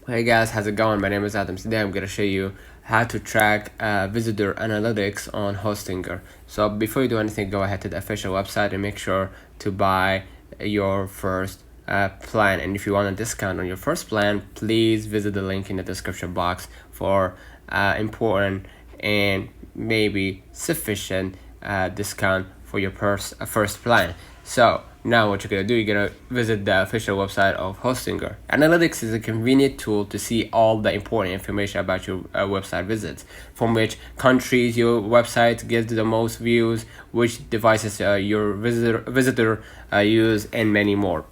Hey guys, how's it going? My name is Adam. Today I'm going to show you how to track visitor analytics on Hostinger. So before you do anything, go ahead to the official website and make sure to buy your first plan. And if you want a discount on your first plan, please visit the link in the description box for important and maybe sufficient discount for your first plan. So now what you're going to do, you're going to visit the official website of Hostinger. Analytics is a convenient tool to see all the important information about your website visits, from which countries your website gets the most views, which devices your visitor use, and many more.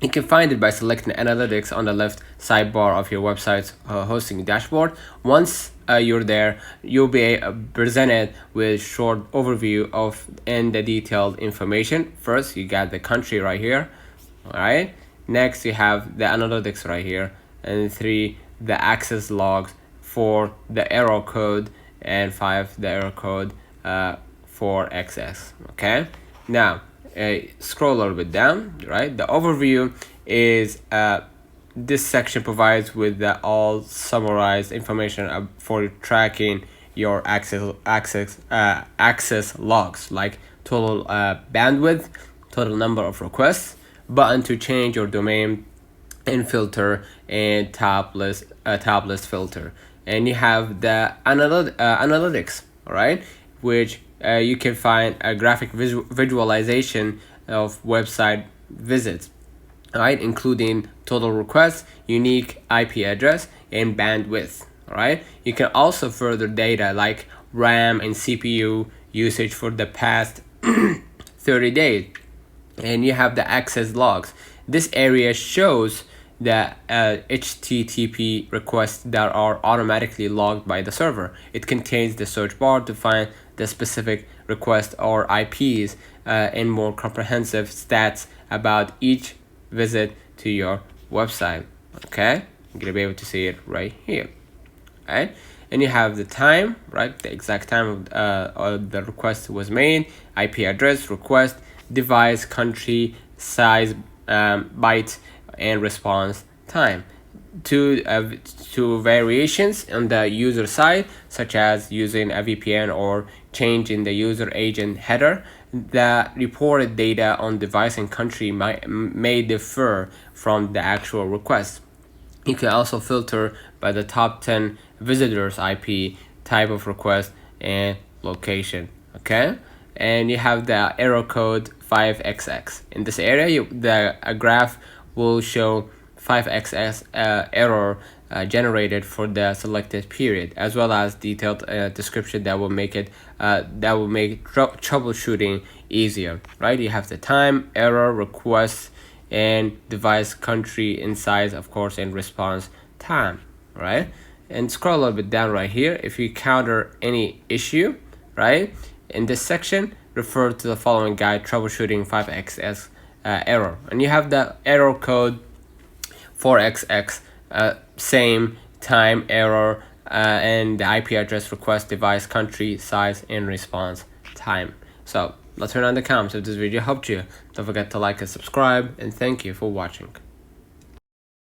You can find it by selecting Analytics on the left sidebar of your website's hosting dashboard. Once you're there, you'll be presented with short overview of and the detailed information. First, you got the country right here. All right. Next, you have the analytics right here, and 3, the access logs, 4, the error code, and 5, the error code for XS. Okay. Now, scroll a little bit down, right? The overview is this section provides with the all summarized information for tracking your access logs, like total bandwidth, total number of requests, button to change your domain and filter, and top list filter. And you have the analytics, all right, which you can find a graphic visualization of website visits, right, including total requests, unique IP address, and bandwidth. All right. You can also further data like RAM and CPU usage for the past 30 days, and you have the access logs. This area shows the HTTP requests that are automatically logged by the server. It contains the search bar to find the specific request or IPs and more comprehensive stats about each visit to your website. Okay, you're gonna be able to see it right here. Right, and you have the time, right, the exact time of the request was made, IP address, request, device, country, size, byte, and response time. Two variations on the user side, such as using a VPN or changing the user agent header. The reported data on device and country may differ from the actual request. You can also filter by the top 10 visitors IP, type of request, and location. Okay, and you have the error code 5xx. In this area, the graph will show 5xx error generated for the selected period, as well as detailed description that will make troubleshooting easier. Right, you have the time, error, request, and device, country, and size, of course, and response time. Right, and scroll a little bit down right here. If you encounter any issue, right, in this section, refer to the following guide, troubleshooting 5xx error, and you have the error code 4xx, same time, error, and the IP address, request, device, country, size, and response time. So let's turn on the comments if this video helped you. Don't forget to like and subscribe, and thank you for watching.